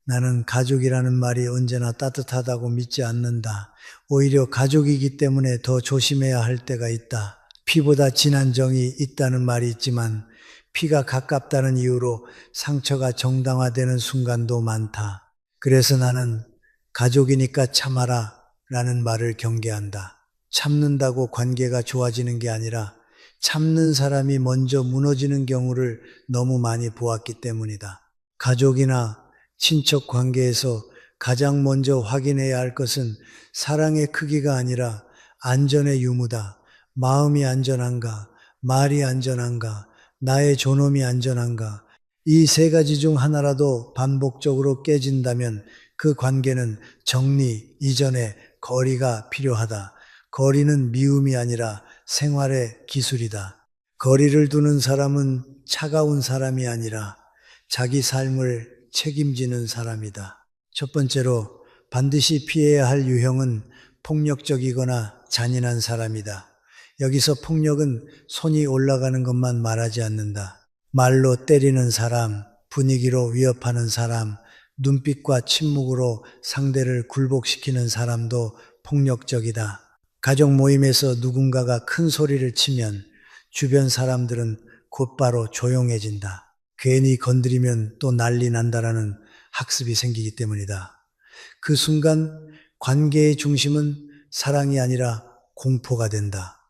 나는 가족이라는 말이 언제나 따뜻하다고 믿지 않는다. 오히려 가족이기 때문에 더 조심해야 할 때가 있다. 피보다 진한 정이 있다는 말이 있지만 피가 가깝다는 이유로 상처가 정당화되는 순간도 많다. 그래서 나는 가족이니까 참아라 라는 말을 경계한다. 참는다고 관계가 좋아지는 게 아니라 참는 사람이 먼저 무너지는 경우를 너무 많이 보았기 때문이다. 가족이나 친척 관계에서 가장 먼저 확인해야 할 것은 사랑의 크기가 아니라 안전의 유무다. 마음이 안전한가, 말이 안전한가, 나의 존엄이 안전한가. 이 세 가지 중 하나라도 반복적으로 깨진다면 그 관계는 정리 이전에 거리가 필요하다. 거리는 미움이 아니라 생활의 기술이다. 거리를 두는 사람은 차가운 사람이 아니라 자기 삶을 책임지는 사람이다. 첫 번째로 반드시 피해야 할 유형은 폭력적이거나 잔인한 사람이다. 여기서 폭력은 손이 올라가는 것만 말하지 않는다. 말로 때리는 사람, 분위기로 위협하는 사람, 눈빛과 침묵으로 상대를 굴복시키는 사람도 폭력적이다. 가족 모임에서 누군가가 큰 소리를 치면 주변 사람들은 곧바로 조용해진다. 괜히 건드리면 또 난리 난다라는 학습이 생기기 때문이다. 그 순간 관계의 중심은 사랑이 아니라 공포가 된다.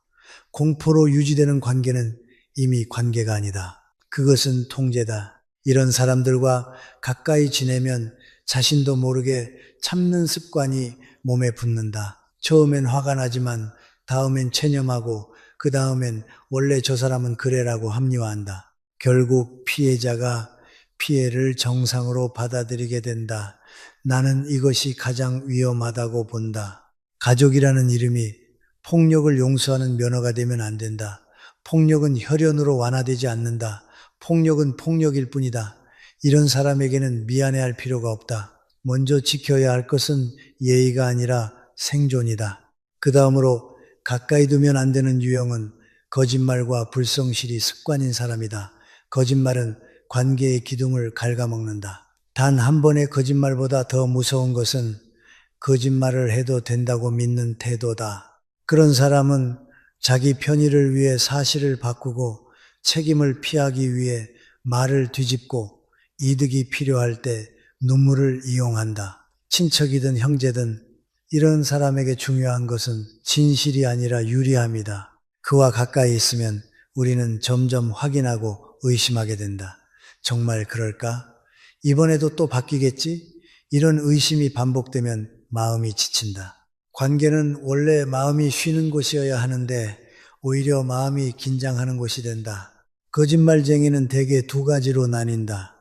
공포로 유지되는 관계는 이미 관계가 아니다. 그것은 통제다. 이런 사람들과 가까이 지내면 자신도 모르게 참는 습관이 몸에 붙는다. 처음엔 화가 나지만 다음엔 체념하고 그 다음엔 원래 저 사람은 그래라고 합리화한다. 결국 피해자가 피해를 정상으로 받아들이게 된다. 나는 이것이 가장 위험하다고 본다. 가족이라는 이름이 폭력을 용서하는 면허가 되면 안 된다. 폭력은 혈연으로 완화되지 않는다. 폭력은 폭력일 뿐이다. 이런 사람에게는 미안해할 필요가 없다. 먼저 지켜야 할 것은 예의가 아니라 생존이다. 그 다음으로 가까이 두면 안 되는 유형은 거짓말과 불성실이 습관인 사람이다. 거짓말은 관계의 기둥을 갉아먹는다. 단 한 번의 거짓말보다 더 무서운 것은 거짓말을 해도 된다고 믿는 태도다. 그런 사람은 자기 편의를 위해 사실을 바꾸고 책임을 피하기 위해 말을 뒤집고 이득이 필요할 때 눈물을 이용한다. 친척이든 형제든 이런 사람에게 중요한 것은 진실이 아니라 유리함이다. 그와 가까이 있으면 우리는 점점 확인하고 의심하게 된다. 정말 그럴까? 이번에도 또 바뀌겠지? 이런 의심이 반복되면 마음이 지친다. 관계는 원래 마음이 쉬는 곳이어야 하는데 오히려 마음이 긴장하는 곳이 된다. 거짓말쟁이는 대개 두 가지로 나뉜다.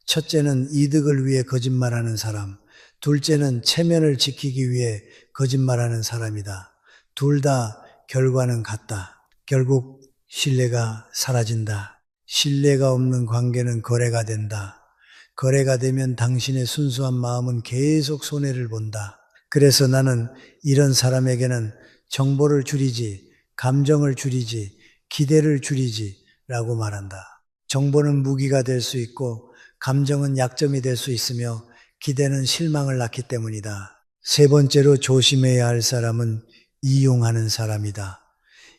첫째는 이득을 위해 거짓말하는 사람, 둘째는 체면을 지키기 위해 거짓말하는 사람이다. 둘 다 결과는 같다. 결국 신뢰가 사라진다. 신뢰가 없는 관계는 거래가 된다. 거래가 되면 당신의 순수한 마음은 계속 손해를 본다. 그래서 나는 이런 사람에게는 정보를 줄이지, 감정을 줄이지, 기대를 줄이지 라고 말한다. 정보는 무기가 될 수 있고 감정은 약점이 될 수 있으며 기대는 실망을 낳기 때문이다. 세 번째로 조심해야 할 사람은 이용하는 사람이다.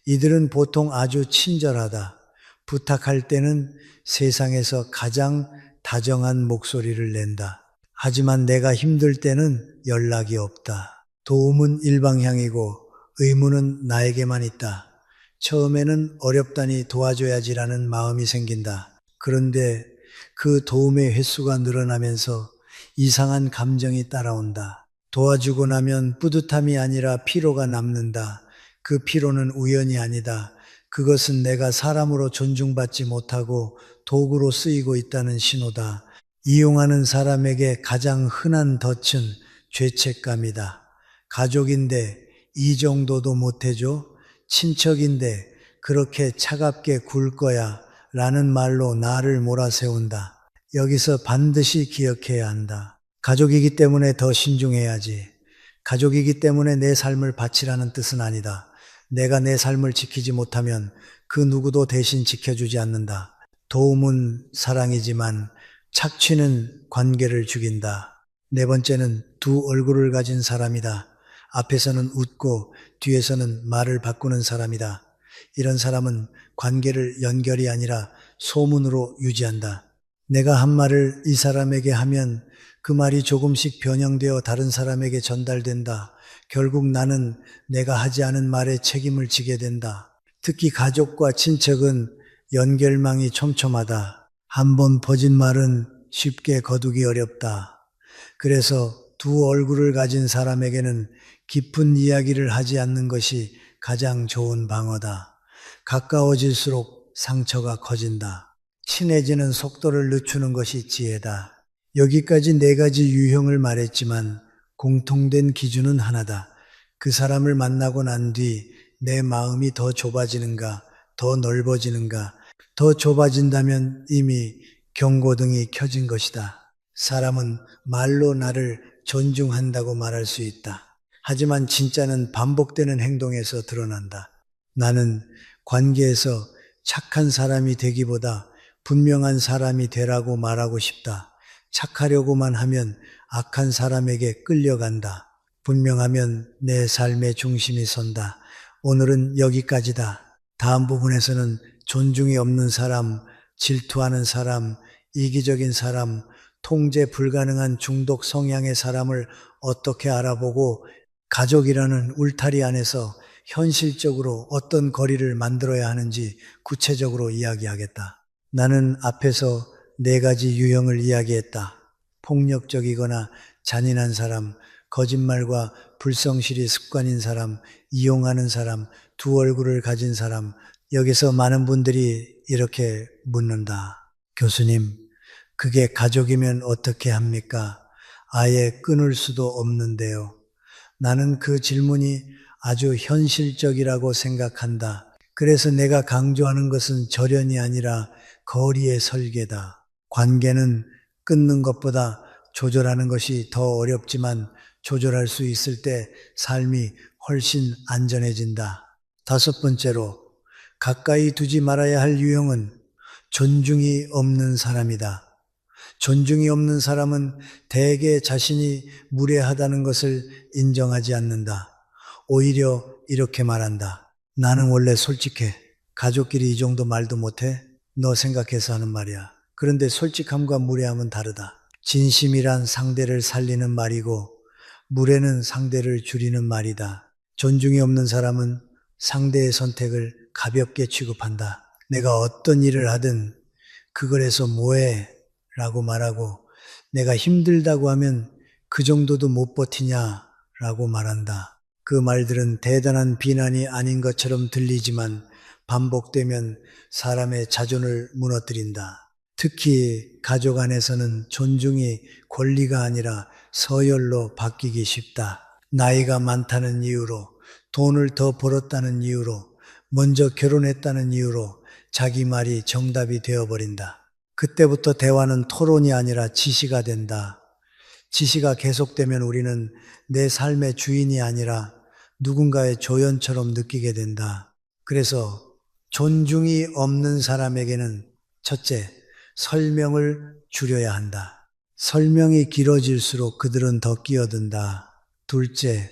이들은 보통 아주 친절하다. 부탁할 때는 세상에서 가장 다정한 목소리를 낸다. 하지만 내가 힘들 때는 연락이 없다. 도움은 일방향이고 의무는 나에게만 있다. 처음에는 어렵다니 도와줘야지라는 마음이 생긴다. 그런데 그 도움의 횟수가 늘어나면서 이상한 감정이 따라온다. 도와주고 나면 뿌듯함이 아니라 피로가 남는다. 그 피로는 우연이 아니다. 그것은 내가 사람으로 존중받지 못하고 도구로 쓰이고 있다는 신호다. 이용하는 사람에게 가장 흔한 덫은 죄책감이다. 가족인데 이 정도도 못해줘? 친척인데 그렇게 차갑게 굴 거야? 라는 말로 나를 몰아세운다. 여기서 반드시 기억해야 한다. 가족이기 때문에 더 신중해야지. 가족이기 때문에 내 삶을 바치라는 뜻은 아니다. 내가 내 삶을 지키지 못하면 그 누구도 대신 지켜주지 않는다. 도움은 사랑이지만 착취는 관계를 죽인다. 네 번째는 두 얼굴을 가진 사람이다. 앞에서는 웃고 뒤에서는 말을 바꾸는 사람이다. 이런 사람은 관계를 연결이 아니라 소문으로 유지한다. 내가 한 말을 이 사람에게 하면 그 말이 조금씩 변형되어 다른 사람에게 전달된다. 결국 나는 내가 하지 않은 말에 책임을 지게 된다. 특히 가족과 친척은 연결망이 촘촘하다. 한 번 퍼진 말은 쉽게 거두기 어렵다. 그래서 두 얼굴을 가진 사람에게는 깊은 이야기를 하지 않는 것이 가장 좋은 방어다. 가까워질수록 상처가 커진다. 친해지는 속도를 늦추는 것이 지혜다. 여기까지 네 가지 유형을 말했지만 공통된 기준은 하나다. 그 사람을 만나고 난 뒤 내 마음이 더 좁아지는가, 더 넓어지는가, 더 좁아진다면 이미 경고등이 켜진 것이다. 사람은 말로 나를 존중한다고 말할 수 있다. 하지만 진짜는 반복되는 행동에서 드러난다. 나는 관계에서 착한 사람이 되기보다 분명한 사람이 되라고 말하고 싶다. 착하려고만 하면 악한 사람에게 끌려간다. 분명하면 내 삶의 중심이 선다. 오늘은 여기까지다. 다음 부분에서는 존중이 없는 사람, 질투하는 사람, 이기적인 사람, 통제 불가능한 중독 성향의 사람을 어떻게 알아보고 가족이라는 울타리 안에서 현실적으로 어떤 거리를 만들어야 하는지 구체적으로 이야기하겠다. 나는 앞에서 네 가지 유형을 이야기했다. 폭력적이거나 잔인한 사람, 거짓말과 불성실이 습관인 사람, 이용하는 사람, 두 얼굴을 가진 사람. 여기서 많은 분들이 이렇게 묻는다. 교수님, 그게 가족이면 어떻게 합니까? 아예 끊을 수도 없는데요. 나는 그 질문이 아주 현실적이라고 생각한다. 그래서 내가 강조하는 것은 절연이 아니라 거리의 설계다. 관계는 끊는 것보다 조절하는 것이 더 어렵지만 조절할 수 있을 때 삶이 훨씬 안전해진다. 다섯 번째로 가까이 두지 말아야 할 유형은 존중이 없는 사람이다. 존중이 없는 사람은 대개 자신이 무례하다는 것을 인정하지 않는다. 오히려 이렇게 말한다. 나는 원래 솔직해. 가족끼리 이 정도 말도 못해? 너 생각해서 하는 말이야. 그런데 솔직함과 무례함은 다르다. 진심이란 상대를 살리는 말이고 무례는 상대를 줄이는 말이다. 존중이 없는 사람은 상대의 선택을 가볍게 취급한다. 내가 어떤 일을 하든 그걸 해서 뭐해? 라고 말하고 내가 힘들다고 하면 그 정도도 못 버티냐? 라고 말한다. 그 말들은 대단한 비난이 아닌 것처럼 들리지만 반복되면 사람의 자존을 무너뜨린다. 특히 가족 안에서는 존중이 권리가 아니라 서열로 바뀌기 쉽다. 나이가 많다는 이유로, 돈을 더 벌었다는 이유로, 먼저 결혼했다는 이유로 자기 말이 정답이 되어버린다. 그때부터 대화는 토론이 아니라 지시가 된다. 지시가 계속되면 우리는 내 삶의 주인이 아니라 누군가의 조연처럼 느끼게 된다. 그래서 존중이 없는 사람에게는 첫째, 설명을 줄여야 한다. 설명이 길어질수록 그들은 더 끼어든다. 둘째,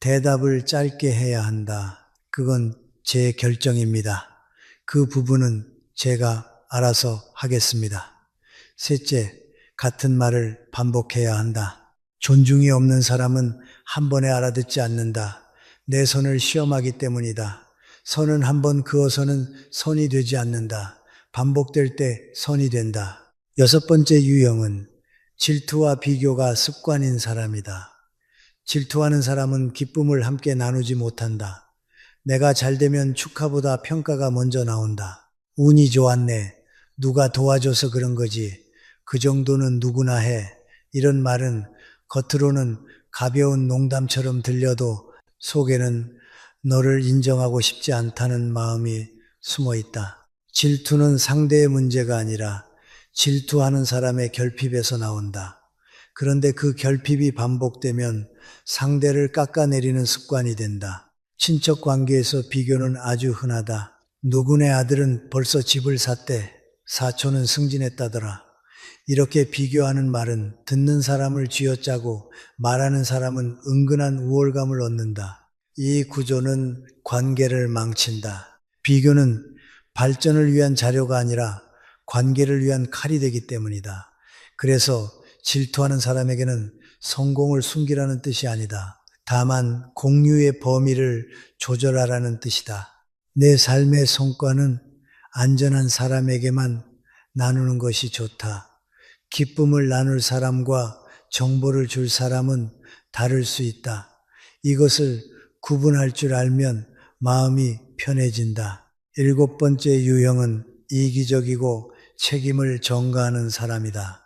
대답을 짧게 해야 한다. 그건 제 결정입니다. 그 부분은 제가 알아서 하겠습니다. 셋째, 같은 말을 반복해야 한다. 존중이 없는 사람은 한 번에 알아듣지 않는다. 내 선을 시험하기 때문이다. 선은 한 번 그어서는 선이 되지 않는다. 반복될 때 선이 된다. 여섯 번째 유형은 질투와 비교가 습관인 사람이다. 질투하는 사람은 기쁨을 함께 나누지 못한다. 내가 잘 되면 축하보다 평가가 먼저 나온다. 운이 좋았네. 누가 도와줘서 그런 거지. 그 정도는 누구나 해. 이런 말은 겉으로는 가벼운 농담처럼 들려도 속에는 너를 인정하고 싶지 않다는 마음이 숨어 있다. 질투는 상대의 문제가 아니라 질투하는 사람의 결핍에서 나온다. 그런데 그 결핍이 반복되면 상대를 깎아내리는 습관이 된다. 친척 관계에서 비교는 아주 흔하다. 누구네 아들은 벌써 집을 샀대. 사촌은 승진했다더라. 이렇게 비교하는 말은 듣는 사람을 쥐어짜고 말하는 사람은 은근한 우월감을 얻는다. 이 구조는 관계를 망친다. 비교는 발전을 위한 자료가 아니라 관계를 위한 칼이 되기 때문이다. 그래서 질투하는 사람에게는 성공을 숨기라는 뜻이 아니다. 다만 공유의 범위를 조절하라는 뜻이다. 내 삶의 성과는 안전한 사람에게만 나누는 것이 좋다. 기쁨을 나눌 사람과 정보를 줄 사람은 다를 수 있다. 이것을 구분할 줄 알면 마음이 편해진다. 7번째 유형은 이기적이고 책임을 전가하는 사람이다.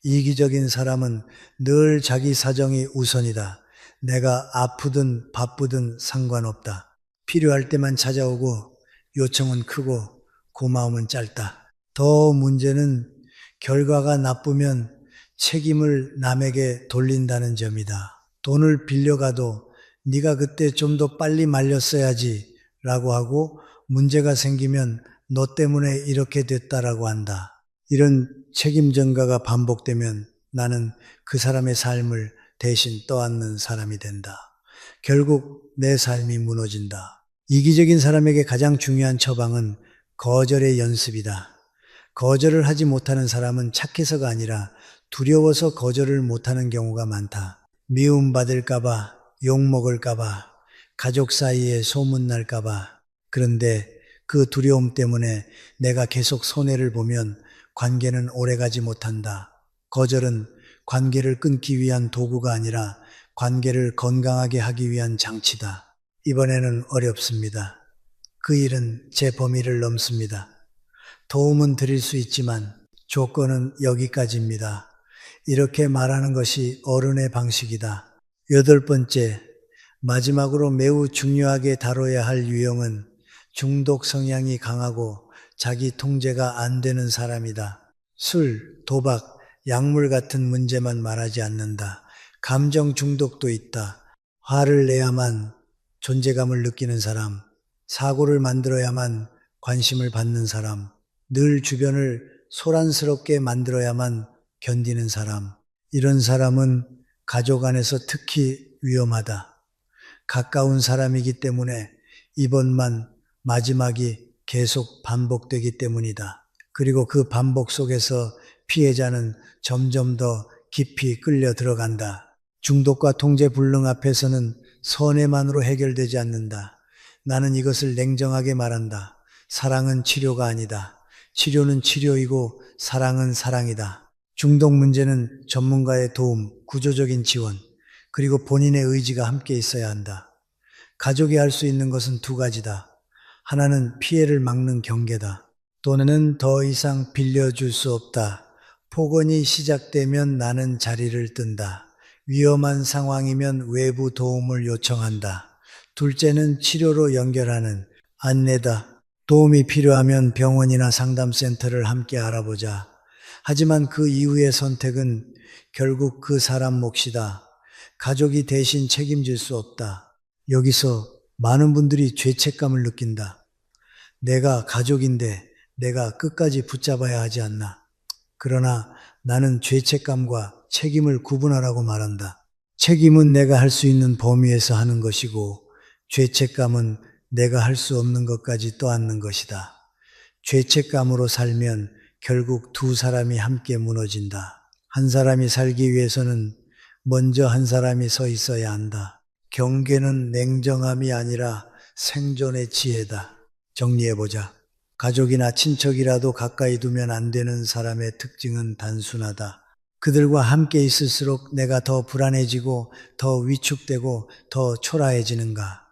이기적인 사람은 늘 자기 사정이 우선이다. 내가 아프든 바쁘든 상관없다. 필요할 때만 찾아오고 요청은 크고 고마움은 짧다. 더 문제는 결과가 나쁘면 책임을 남에게 돌린다는 점이다. 돈을 빌려가도 네가 그때 좀 더 빨리 말렸어야지 라고 하고 문제가 생기면 너 때문에 이렇게 됐다라고 한다. 이런 책임 전가가 반복되면 나는 그 사람의 삶을 대신 떠안는 사람이 된다. 결국 내 삶이 무너진다. 이기적인 사람에게 가장 중요한 처방은 거절의 연습이다. 거절을 하지 못하는 사람은 착해서가 아니라 두려워서 거절을 못하는 경우가 많다. 미움받을까봐, 욕먹을까봐, 가족 사이에 소문날까봐. 그런데 그 두려움 때문에 내가 계속 손해를 보면 관계는 오래가지 못한다. 거절은 관계를 끊기 위한 도구가 아니라 관계를 건강하게 하기 위한 장치다. 이번에는 어렵습니다. 그 일은 제 범위를 넘습니다. 도움은 드릴 수 있지만 조건은 여기까지입니다. 이렇게 말하는 것이 어른의 방식이다. 8번째, 마지막으로 매우 중요하게 다뤄야 할 유형은 중독 성향이 강하고 자기 통제가 안 되는 사람이다. 술, 도박, 약물 같은 문제만 말하지 않는다. 감정 중독도 있다. 화를 내야만 존재감을 느끼는 사람, 사고를 만들어야만 관심을 받는 사람, 늘 주변을 소란스럽게 만들어야만 견디는 사람. 이런 사람은 가족 안에서 특히 위험하다. 가까운 사람이기 때문에 이번만 마지막이 계속 반복되기 때문이다. 그리고 그 반복 속에서 피해자는 점점 더 깊이 끌려 들어간다. 중독과 통제 불능 앞에서는 선해만으로 해결되지 않는다. 나는 이것을 냉정하게 말한다. 사랑은 치료가 아니다. 치료는 치료이고 사랑은 사랑이다. 중독 문제는 전문가의 도움, 구조적인 지원, 그리고 본인의 의지가 함께 있어야 한다. 가족이 할 수 있는 것은 2가지다. 하나는 피해를 막는 경계다. 돈은 더 이상 빌려줄 수 없다. 폭언이 시작되면 나는 자리를 뜬다. 위험한 상황이면 외부 도움을 요청한다. 둘째는 치료로 연결하는 안내다. 도움이 필요하면 병원이나 상담센터를 함께 알아보자. 하지만 그 이후의 선택은 결국 그 사람 몫이다. 가족이 대신 책임질 수 없다. 여기서 많은 분들이 죄책감을 느낀다. 내가 가족인데 내가 끝까지 붙잡아야 하지 않나. 그러나 나는 죄책감과 책임을 구분하라고 말한다. 책임은 내가 할 수 있는 범위에서 하는 것이고 죄책감은 내가 할 수 없는 것까지 떠안는 것이다. 죄책감으로 살면 결국 2 사람이 함께 무너진다. 한 사람이 살기 위해서는 먼저 한 사람이 서 있어야 한다. 경계는 냉정함이 아니라 생존의 지혜다. 정리해보자. 가족이나 친척이라도 가까이 두면 안 되는 사람의 특징은 단순하다. 그들과 함께 있을수록 내가 더 불안해지고 더 위축되고 더 초라해지는가.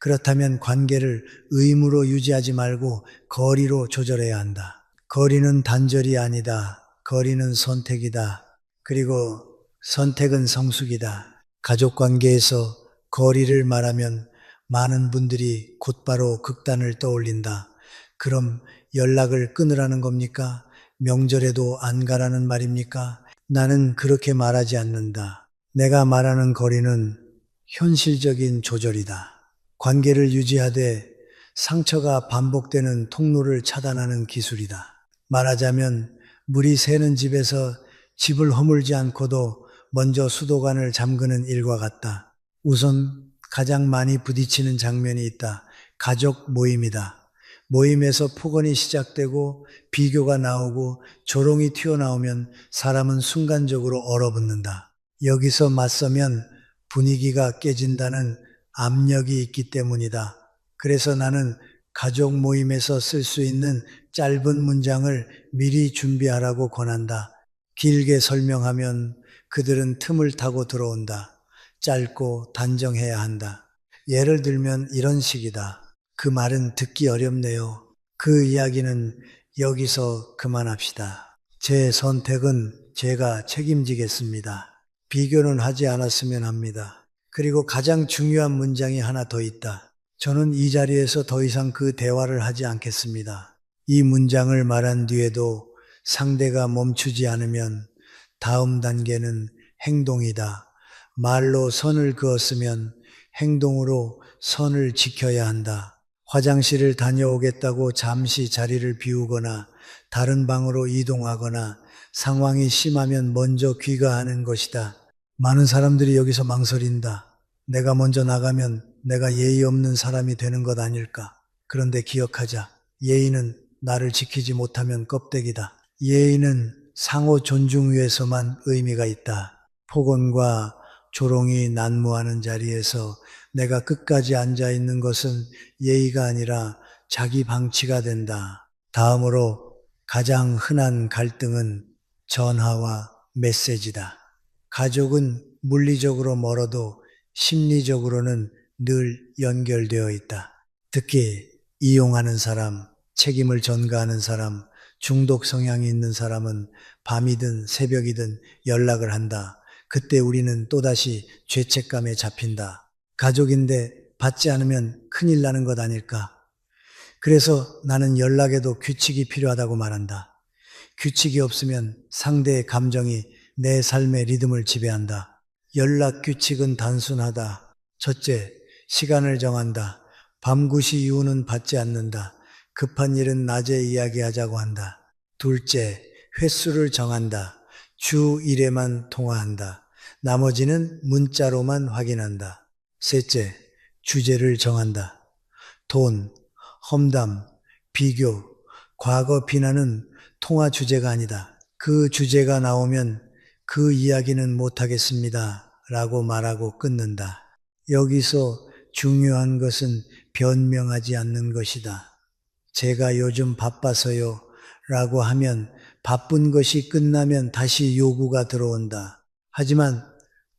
그렇다면 관계를 의무로 유지하지 말고 거리로 조절해야 한다. 거리는 단절이 아니다. 거리는 선택이다. 그리고 선택은 성숙이다. 가족 관계에서 거리를 말하면 많은 분들이 곧바로 극단을 떠올린다. 그럼 연락을 끊으라는 겁니까? 명절에도 안 가라는 말입니까? 나는 그렇게 말하지 않는다. 내가 말하는 거리는 현실적인 조절이다. 관계를 유지하되 상처가 반복되는 통로를 차단하는 기술이다. 말하자면 물이 새는 집에서 집을 허물지 않고도 먼저 수도관을 잠그는 일과 같다. 우선 가장 많이 부딪히는 장면이 있다. 가족 모임이다. 모임에서 폭언이 시작되고 비교가 나오고 조롱이 튀어나오면 사람은 순간적으로 얼어붙는다. 여기서 맞서면 분위기가 깨진다는 압력이 있기 때문이다. 그래서 나는 가족 모임에서 쓸 수 있는 짧은 문장을 미리 준비하라고 권한다. 길게 설명하면 그들은 틈을 타고 들어온다. 짧고 단정해야 한다. 예를 들면 이런 식이다. 그 말은 듣기 어렵네요. 그 이야기는 여기서 그만합시다. 제 선택은 제가 책임지겠습니다. 비교는 하지 않았으면 합니다. 그리고 가장 중요한 문장이 하나 더 있다. 저는 이 자리에서 더 이상 그 대화를 하지 않겠습니다. 이 문장을 말한 뒤에도 상대가 멈추지 않으면 다음 단계는 행동이다. 말로 선을 그었으면 행동으로 선을 지켜야 한다. 화장실을 다녀오겠다고 잠시 자리를 비우거나 다른 방으로 이동하거나 상황이 심하면 먼저 귀가하는 것이다. 많은 사람들이 여기서 망설인다. 내가 먼저 나가면 내가 예의 없는 사람이 되는 것 아닐까. 그런데 기억하자. 예의는 나를 지키지 못하면 껍데기다. 예의는 상호 존중 위에서만 의미가 있다. 폭언과 조롱이 난무하는 자리에서 내가 끝까지 앉아 있는 것은 예의가 아니라 자기 방치가 된다. 다음으로 가장 흔한 갈등은 전화와 메시지다. 가족은 물리적으로 멀어도 심리적으로는 늘 연결되어 있다. 특히 이용하는 사람, 책임을 전가하는 사람, 중독 성향이 있는 사람은 밤이든 새벽이든 연락을 한다. 그때 우리는 또다시 죄책감에 잡힌다. 가족인데 받지 않으면 큰일 나는 것 아닐까. 그래서 나는 연락에도 규칙이 필요하다고 말한다. 규칙이 없으면 상대의 감정이 내 삶의 리듬을 지배한다. 연락 규칙은 단순하다. 첫째, 시간을 정한다. 밤 9시 이후는 받지 않는다. 급한 일은 낮에 이야기하자고 한다. 둘째, 횟수를 정한다. 주 1회만 통화한다. 나머지는 문자로만 확인한다. 셋째, 주제를 정한다. 돈, 험담, 비교, 과거 비난은 통화 주제가 아니다. 그 주제가 나오면 그 이야기는 못하겠습니다. 라고 말하고 끊는다. 여기서 중요한 것은 변명하지 않는 것이다. 제가 요즘 바빠서요. 라고 하면 바쁜 것이 끝나면 다시 요구가 들어온다. 하지만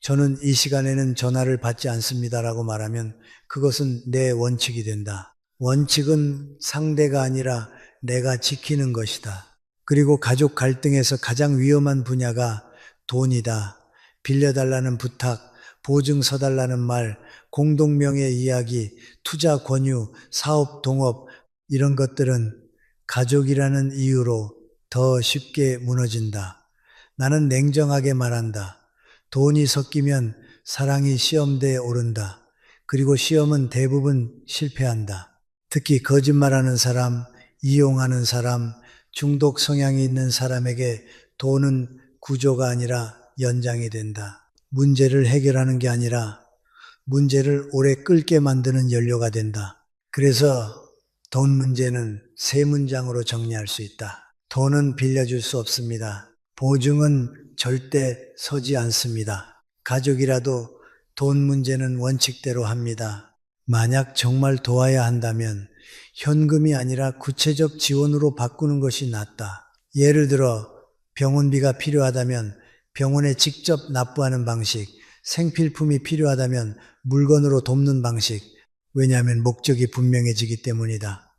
저는 이 시간에는 전화를 받지 않습니다. 라고 말하면 그것은 내 원칙이 된다. 원칙은 상대가 아니라 내가 지키는 것이다. 그리고 가족 갈등에서 가장 위험한 분야가 돈이다. 빌려달라는 부탁, 보증 서달라는 말, 공동명예 이야기, 투자 권유, 사업 동업 이런 것들은 가족이라는 이유로 더 쉽게 무너진다. 나는 냉정하게 말한다. 돈이 섞이면 사랑이 시험대에 오른다. 그리고 시험은 대부분 실패한다. 특히 거짓말하는 사람, 이용하는 사람, 중독 성향이 있는 사람에게 돈은 구조가 아니라 연장이 된다. 문제를 해결하는 게 아니라 문제를 오래 끌게 만드는 연료가 된다. 그래서 돈 문제는 세 문장으로 정리할 수 있다. 돈은 빌려줄 수 없습니다. 보증은 절대 서지 않습니다. 가족이라도 돈 문제는 원칙대로 합니다. 만약 정말 도와야 한다면 현금이 아니라 구체적 지원으로 바꾸는 것이 낫다. 예를 들어 병원비가 필요하다면 병원에 직접 납부하는 방식, 생필품이 필요하다면 물건으로 돕는 방식, 왜냐하면 목적이 분명해지기 때문이다.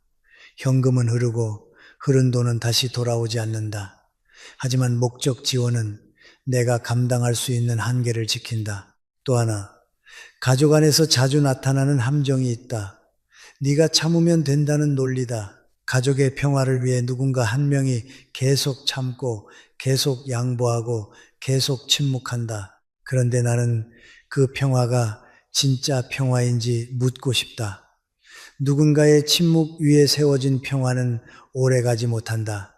현금은 흐르고 흐른 돈은 다시 돌아오지 않는다. 하지만 목적 지원은 내가 감당할 수 있는 한계를 지킨다. 또 하나, 가족 안에서 자주 나타나는 함정이 있다. 네가 참으면 된다는 논리다. 가족의 평화를 위해 누군가 한 명이 계속 참고 계속 양보하고 계속 침묵한다. 그런데 나는 그 평화가 진짜 평화인지 묻고 싶다. 누군가의 침묵 위에 세워진 평화는 오래가지 못한다.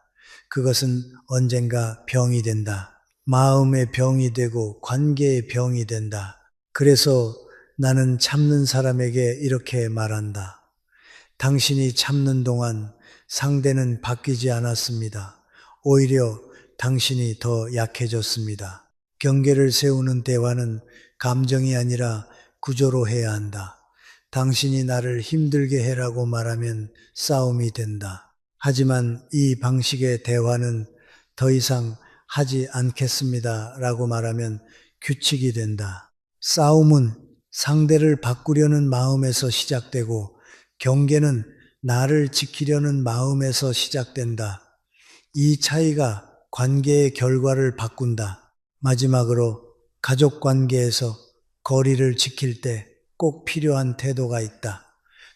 그것은 언젠가 병이 된다. 마음의 병이 되고 관계의 병이 된다. 그래서 나는 참는 사람에게 이렇게 말한다. 당신이 참는 동안 상대는 바뀌지 않았습니다. 오히려 당신이 더 약해졌습니다. 경계를 세우는 대화는 감정이 아니라 구조로 해야 한다. 당신이 나를 힘들게 해라고 말하면 싸움이 된다. 하지만 이 방식의 대화는 더 이상 하지 않겠습니다. 라고 말하면 규칙이 된다. 싸움은 상대를 바꾸려는 마음에서 시작되고 경계는 나를 지키려는 마음에서 시작된다. 이 차이가 관계의 결과를 바꾼다. 마지막으로 가족 관계에서 거리를 지킬 때 꼭 필요한 태도가 있다.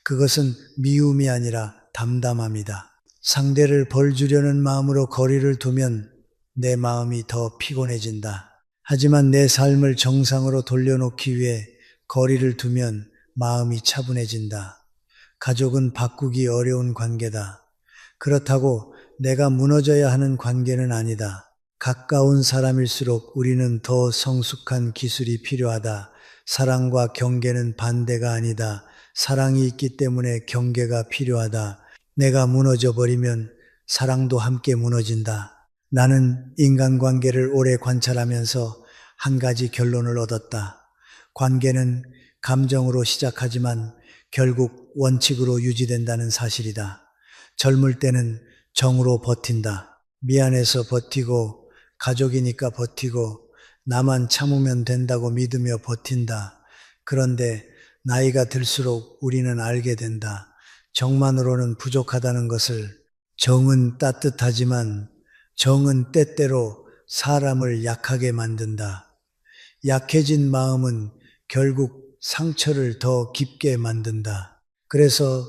그것은 미움이 아니라 담담함이다. 상대를 벌 주려는 마음으로 거리를 두면 내 마음이 더 피곤해진다. 하지만 내 삶을 정상으로 돌려놓기 위해 거리를 두면 마음이 차분해진다. 가족은 바꾸기 어려운 관계다. 그렇다고 내가 무너져야 하는 관계는 아니다. 가까운 사람일수록 우리는 더 성숙한 기술이 필요하다. 사랑과 경계는 반대가 아니다. 사랑이 있기 때문에 경계가 필요하다. 내가 무너져 버리면 사랑도 함께 무너진다. 나는 인간관계를 오래 관찰하면서 한 가지 결론을 얻었다. 관계는 감정으로 시작하지만 결국 원칙으로 유지된다는 사실이다. 젊을 때는 정으로 버틴다. 미안해서 버티고 가족이니까 버티고 나만 참으면 된다고 믿으며 버틴다. 그런데 나이가 들수록 우리는 알게 된다. 정만으로는 부족하다는 것을. 정은 따뜻하지만 정은 때때로 사람을 약하게 만든다. 약해진 마음은 결국 상처를 더 깊게 만든다. 그래서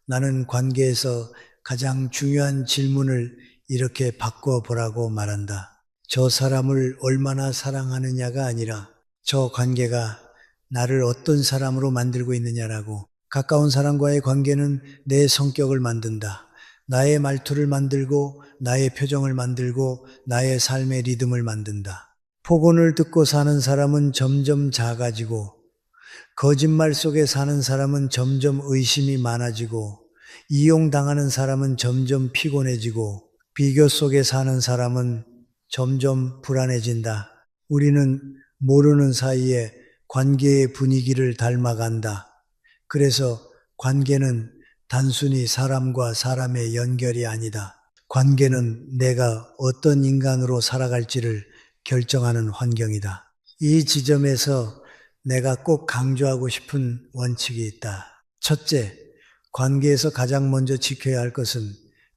나는 관계에서 가장 중요한 질문을 이렇게 바꿔보라고 말한다. 저 사람을 얼마나 사랑하느냐가 아니라 저 관계가 나를 어떤 사람으로 만들고 있느냐라고. 가까운 사람과의 관계는 내 성격을 만든다. 나의 말투를 만들고 나의 표정을 만들고 나의 삶의 리듬을 만든다. 폭언을 듣고 사는 사람은 점점 작아지고 거짓말 속에 사는 사람은 점점 의심이 많아지고 이용당하는 사람은 점점 피곤해지고 비교 속에 사는 사람은 점점 불안해진다. 우리는 모르는 사이에 관계의 분위기를 닮아간다. 그래서 관계는 단순히 사람과 사람의 연결이 아니다. 관계는 내가 어떤 인간으로 살아갈지를 결정하는 환경이다. 이 지점에서 내가 꼭 강조하고 싶은 원칙이 있다. 첫째, 관계에서 가장 먼저 지켜야 할 것은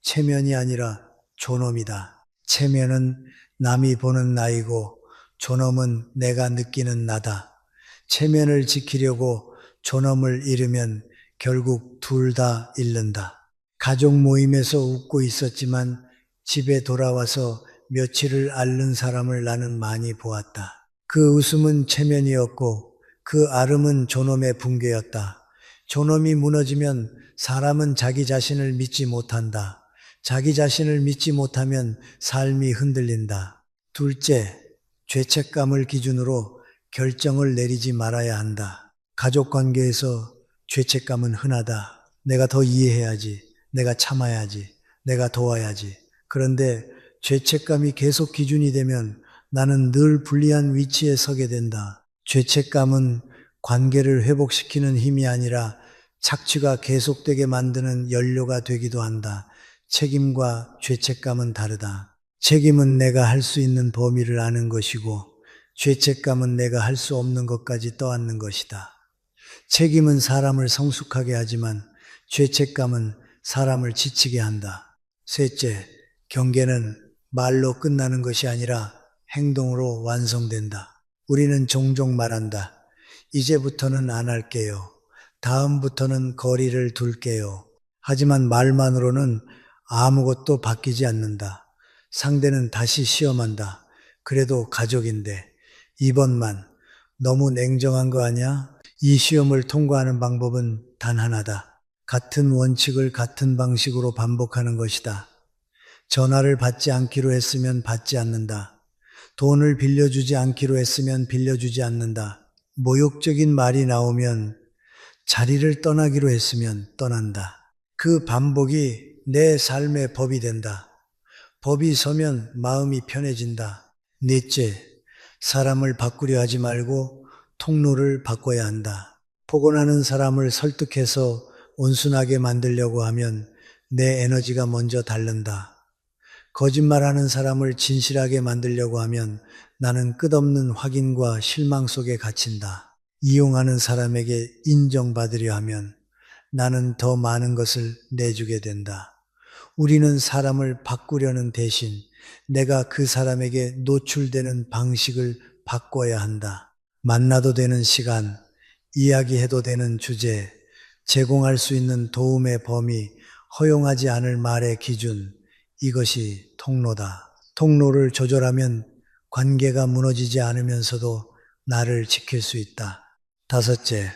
체면이 아니라 존엄이다. 체면은 남이 보는 나이고 존엄은 내가 느끼는 나다. 체면을 지키려고 존엄을 잃으면 결국 둘 다 잃는다. 가족 모임에서 웃고 있었지만 집에 돌아와서 며칠을 앓는 사람을 나는 많이 보았다. 그 웃음은 체면이었고 그 아름은 존엄의 붕괴였다. 존엄이 무너지면 사람은 자기 자신을 믿지 못한다. 자기 자신을 믿지 못하면 삶이 흔들린다. 둘째, 죄책감을 기준으로 결정을 내리지 말아야 한다. 가족 관계에서 죄책감은 흔하다. 내가 더 이해해야지. 내가 참아야지. 내가 도와야지. 그런데 죄책감이 계속 기준이 되면 나는 늘 불리한 위치에 서게 된다. 죄책감은 관계를 회복시키는 힘이 아니라 착취가 계속되게 만드는 연료가 되기도 한다. 책임과 죄책감은 다르다. 책임은 내가 할 수 있는 범위를 아는 것이고 죄책감은 내가 할 수 없는 것까지 떠안는 것이다. 책임은 사람을 성숙하게 하지만 죄책감은 사람을 지치게 한다. 셋째, 경계는 말로 끝나는 것이 아니라 행동으로 완성된다. 우리는 종종 말한다. 이제부터는 안 할게요. 다음부터는 거리를 둘게요. 하지만 말만으로는 아무것도 바뀌지 않는다. 상대는 다시 시험한다. 그래도 가족인데 이번만 너무 냉정한 거 아니야? 이 시험을 통과하는 방법은 단 하나다. 같은 원칙을 같은 방식으로 반복하는 것이다. 전화를 받지 않기로 했으면 받지 않는다. 돈을 빌려주지 않기로 했으면 빌려주지 않는다. 모욕적인 말이 나오면 자리를 떠나기로 했으면 떠난다. 그 반복이 내 삶의 법이 된다. 법이 서면 마음이 편해진다. 넷째, 사람을 바꾸려 하지 말고 통로를 바꿔야 한다. 포곤하는 사람을 설득해서 온순하게 만들려고 하면 내 에너지가 먼저 닳는다. 거짓말하는 사람을 진실하게 만들려고 하면 나는 끝없는 확인과 실망 속에 갇힌다. 이용하는 사람에게 인정받으려 하면 나는 더 많은 것을 내주게 된다. 우리는 사람을 바꾸려는 대신 내가 그 사람에게 노출되는 방식을 바꿔야 한다. 만나도 되는 시간, 이야기해도 되는 주제, 제공할 수 있는 도움의 범위, 허용하지 않을 말의 기준, 이것이 통로다. 통로를 조절하면 관계가 무너지지 않으면서도 나를 지킬 수 있다. 다섯째,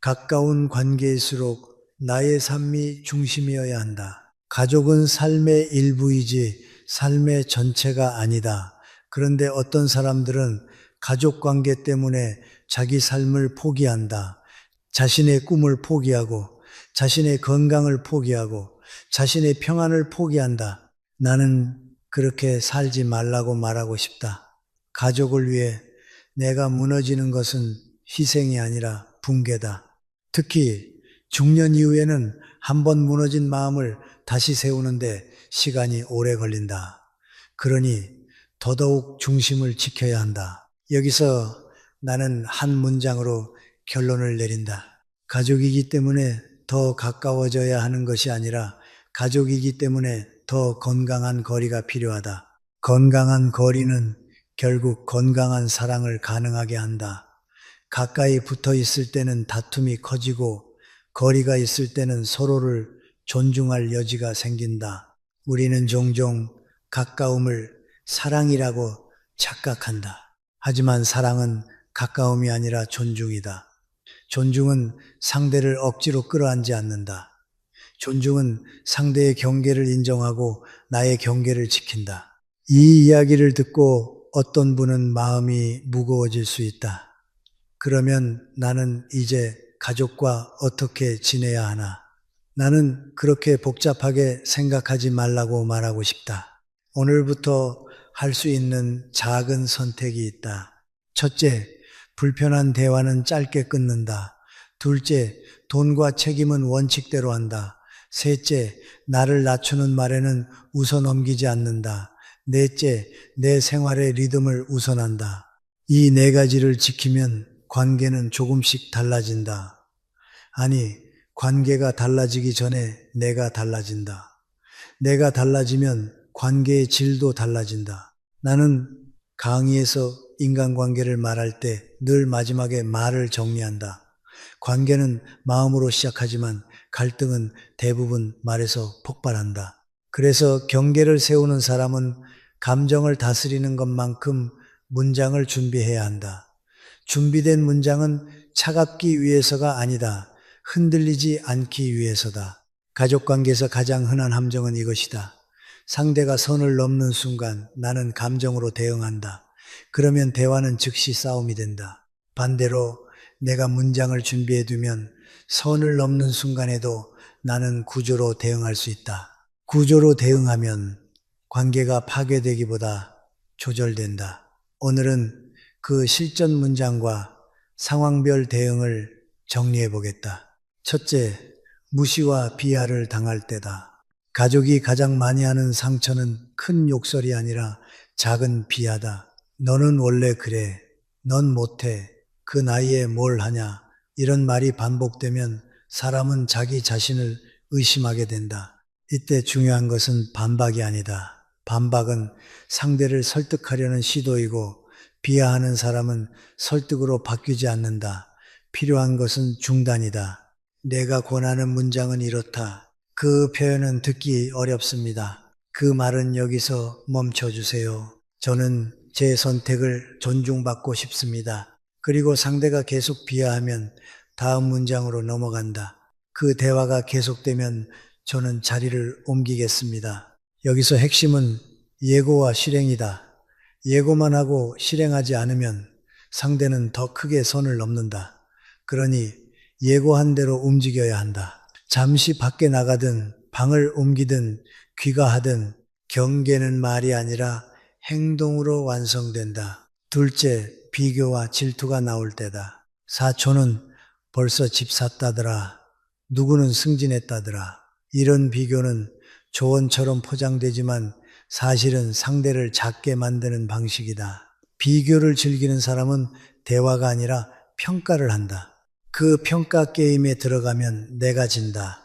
가까운 관계일수록 나의 삶이 중심이어야 한다. 가족은 삶의 일부이지 삶의 전체가 아니다. 그런데 어떤 사람들은 가족 관계 때문에 자기 삶을 포기한다. 자신의 꿈을 포기하고, 자신의 건강을 포기하고, 자신의 평안을 포기한다. 나는 그렇게 살지 말라고 말하고 싶다. 가족을 위해 내가 무너지는 것은 희생이 아니라 붕괴다. 특히 중년 이후에는 한번 무너진 마음을 다시 세우는데 시간이 오래 걸린다. 그러니 더더욱 중심을 지켜야 한다. 여기서 나는 한 문장으로 결론을 내린다. 가족이기 때문에 더 가까워져야 하는 것이 아니라 가족이기 때문에 더 건강한 거리가 필요하다. 건강한 거리는 결국 건강한 사랑을 가능하게 한다. 가까이 붙어 있을 때는 다툼이 커지고 거리가 있을 때는 서로를 존중할 여지가 생긴다. 우리는 종종 가까움을 사랑이라고 착각한다. 하지만 사랑은 가까움이 아니라 존중이다. 존중은 상대를 억지로 끌어안지 않는다. 존중은 상대의 경계를 인정하고 나의 경계를 지킨다. 이 이야기를 듣고 어떤 분은 마음이 무거워질 수 있다. 그러면 나는 이제 가족과 어떻게 지내야 하나? 나는 그렇게 복잡하게 생각하지 말라고 말하고 싶다. 오늘부터 할 수 있는 작은 선택이 있다. 첫째, 불편한 대화는 짧게 끊는다. 둘째, 돈과 책임은 원칙대로 한다. 셋째, 나를 낮추는 말에는 웃어 넘기지 않는다. 넷째, 내 생활의 리듬을 우선한다. 이 네 가지를 지키면 관계는 조금씩 달라진다. 아니, 관계가 달라지기 전에 내가 달라진다. 내가 달라지면 관계의 질도 달라진다. 나는 강의에서 인간관계를 말할 때 늘 마지막에 말을 정리한다. 관계는 마음으로 시작하지만 갈등은 대부분 말에서 폭발한다. 그래서 경계를 세우는 사람은 감정을 다스리는 것만큼 문장을 준비해야 한다. 준비된 문장은 차갑기 위해서가 아니다. 흔들리지 않기 위해서다. 가족관계에서 가장 흔한 함정은 이것이다. 상대가 선을 넘는 순간 나는 감정으로 대응한다. 그러면 대화는 즉시 싸움이 된다. 반대로 내가 문장을 준비해두면 선을 넘는 순간에도 나는 구조로 대응할 수 있다. 구조로 대응하면 관계가 파괴되기보다 조절된다. 오늘은 그 실전 문장과 상황별 대응을 정리해 보겠다. 첫째, 무시와 비하를 당할 때다. 가족이 가장 많이 하는 상처는 큰 욕설이 아니라 작은 비하다. 너는 원래 그래. 넌 못해. 그 나이에 뭘 하냐. 이런 말이 반복되면 사람은 자기 자신을 의심하게 된다. 이때 중요한 것은 반박이 아니다. 반박은 상대를 설득하려는 시도이고 비하하는 사람은 설득으로 바뀌지 않는다. 필요한 것은 중단이다. 내가 권하는 문장은 이렇다. 그 표현은 듣기 어렵습니다. 그 말은 여기서 멈춰주세요. 저는 제 선택을 존중받고 싶습니다. 그리고 상대가 계속 비하하면 다음 문장으로 넘어간다. 그 대화가 계속되면 저는 자리를 옮기겠습니다. 여기서 핵심은 예고와 실행이다. 예고만 하고 실행하지 않으면 상대는 더 크게 선을 넘는다. 그러니 예고한 대로 움직여야 한다. 잠시 밖에 나가든 방을 옮기든 귀가하든 경계는 말이 아니라 행동으로 완성된다. 둘째, 비교와 질투가 나올 때다. 사촌은 벌써 집 샀다더라. 누구는 승진했다더라. 이런 비교는 조언처럼 포장되지만 사실은 상대를 작게 만드는 방식이다. 비교를 즐기는 사람은 대화가 아니라 평가를 한다. 그 평가 게임에 들어가면 내가 진다.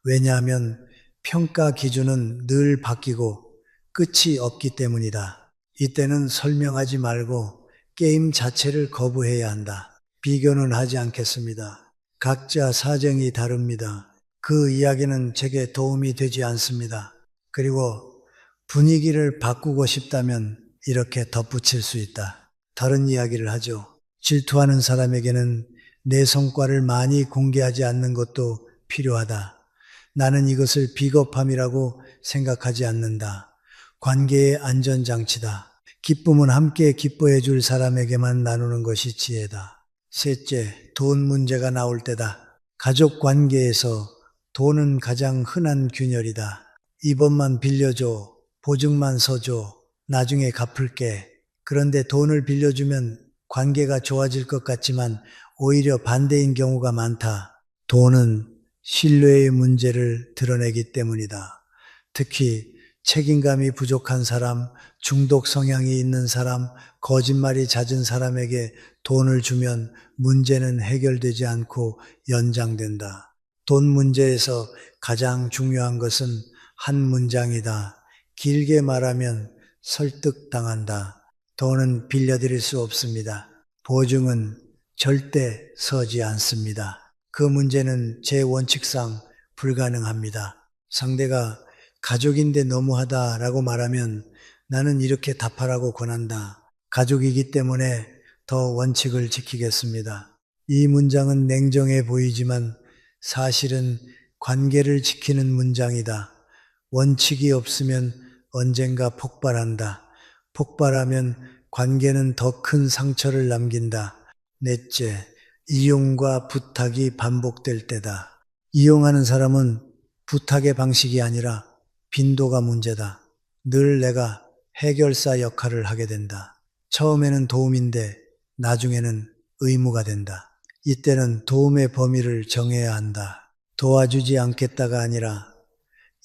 왜냐하면 평가 기준은 늘 바뀌고 끝이 없기 때문이다. 이때는 설명하지 말고 게임 자체를 거부해야 한다. 비교는 하지 않겠습니다. 각자 사정이 다릅니다. 그 이야기는 제게 도움이 되지 않습니다. 그리고 분위기를 바꾸고 싶다면 이렇게 덧붙일 수 있다. 다른 이야기를 하죠. 질투하는 사람에게는 내 성과를 많이 공개하지 않는 것도 필요하다. 나는 이것을 비겁함이라고 생각하지 않는다. 관계의 안전장치다. 기쁨은 함께 기뻐해 줄 사람에게만 나누는 것이 지혜다. 셋째, 돈 문제가 나올 때다. 가족 관계에서 돈은 가장 흔한 균열이다. 이번만 빌려줘. 보증만 서줘. 나중에 갚을게. 그런데 돈을 빌려주면 관계가 좋아질 것 같지만 오히려 반대인 경우가 많다. 돈은 신뢰의 문제를 드러내기 때문이다. 특히 책임감이 부족한 사람, 중독 성향이 있는 사람, 거짓말이 잦은 사람에게 돈을 주면 문제는 해결되지 않고 연장된다. 돈 문제에서 가장 중요한 것은 한 문장이다. 길게 말하면 설득당한다. 돈은 빌려드릴 수 없습니다. 보증은 절대 서지 않습니다. 그 문제는 제 원칙상 불가능합니다. 상대가 가족인데 너무하다라고 말하면 나는 이렇게 답하라고 권한다. 가족이기 때문에 더 원칙을 지키겠습니다. 이 문장은 냉정해 보이지만 사실은 관계를 지키는 문장이다. 원칙이 없으면 언젠가 폭발한다. 폭발하면 관계는 더 큰 상처를 남긴다. 넷째, 이용과 부탁이 반복될 때다. 이용하는 사람은 부탁의 방식이 아니라 빈도가 문제다. 늘 내가 해결사 역할을 하게 된다. 처음에는 도움인데 나중에는 의무가 된다. 이때는 도움의 범위를 정해야 한다. 도와주지 않겠다가 아니라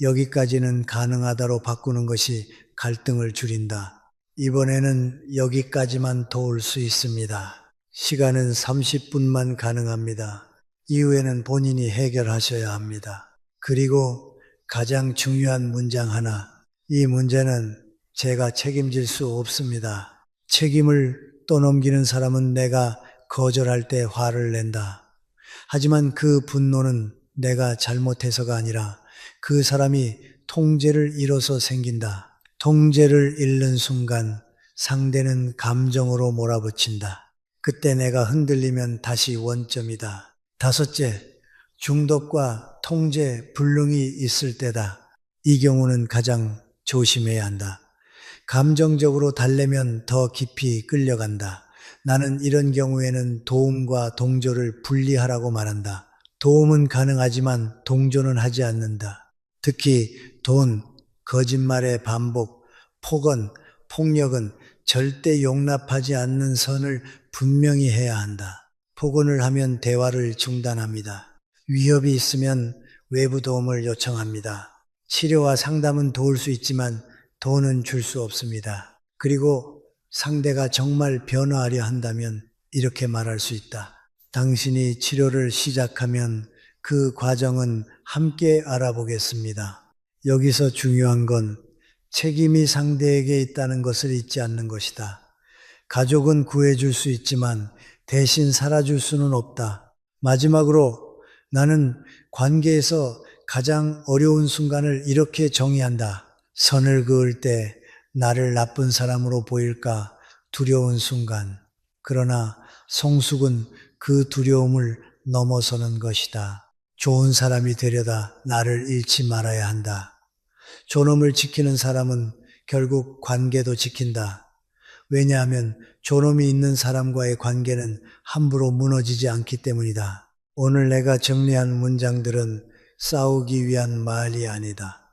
여기까지는 가능하다로 바꾸는 것이 갈등을 줄인다. 이번에는 여기까지만 도울 수 있습니다. 시간은 30분만 가능합니다. 이후에는 본인이 해결하셔야 합니다. 그리고 가장 중요한 문장 하나. 이 문제는 제가 책임질 수 없습니다. 책임을 떠넘기는 사람은 내가 거절할 때 화를 낸다. 하지만 그 분노는 내가 잘못해서가 아니라 그 사람이 통제를 잃어서 생긴다. 통제를 잃는 순간 상대는 감정으로 몰아붙인다. 그때 내가 흔들리면 다시 원점이다. 다섯째, 중독과 통제, 불능이 있을 때다. 이 경우는 가장 조심해야 한다. 감정적으로 달래면 더 깊이 끌려간다. 나는 이런 경우에는 도움과 동조를 분리하라고 말한다. 도움은 가능하지만 동조는 하지 않는다. 특히 돈, 거짓말의 반복, 폭언, 폭력은 절대 용납하지 않는 선을 분명히 해야 한다. 폭언을 하면 대화를 중단합니다. 위협이 있으면 외부 도움을 요청합니다. 치료와 상담은 도울 수 있지만 돈은 줄 수 없습니다. 그리고 상대가 정말 변화하려 한다면 이렇게 말할 수 있다. 당신이 치료를 시작하면 그 과정은 함께 알아보겠습니다. 여기서 중요한 건 책임이 상대에게 있다는 것을 잊지 않는 것이다. 가족은 구해줄 수 있지만 대신 살아줄 수는 없다. 마지막으로 나는 관계에서 가장 어려운 순간을 이렇게 정의한다. 선을 그을 때 나를 나쁜 사람으로 보일까 두려운 순간. 그러나 성숙은 그 두려움을 넘어서는 것이다. 좋은 사람이 되려다 나를 잃지 말아야 한다. 존엄을 지키는 사람은 결국 관계도 지킨다. 왜냐하면 존엄이 있는 사람과의 관계는 함부로 무너지지 않기 때문이다. 오늘 내가 정리한 문장들은 싸우기 위한 말이 아니다.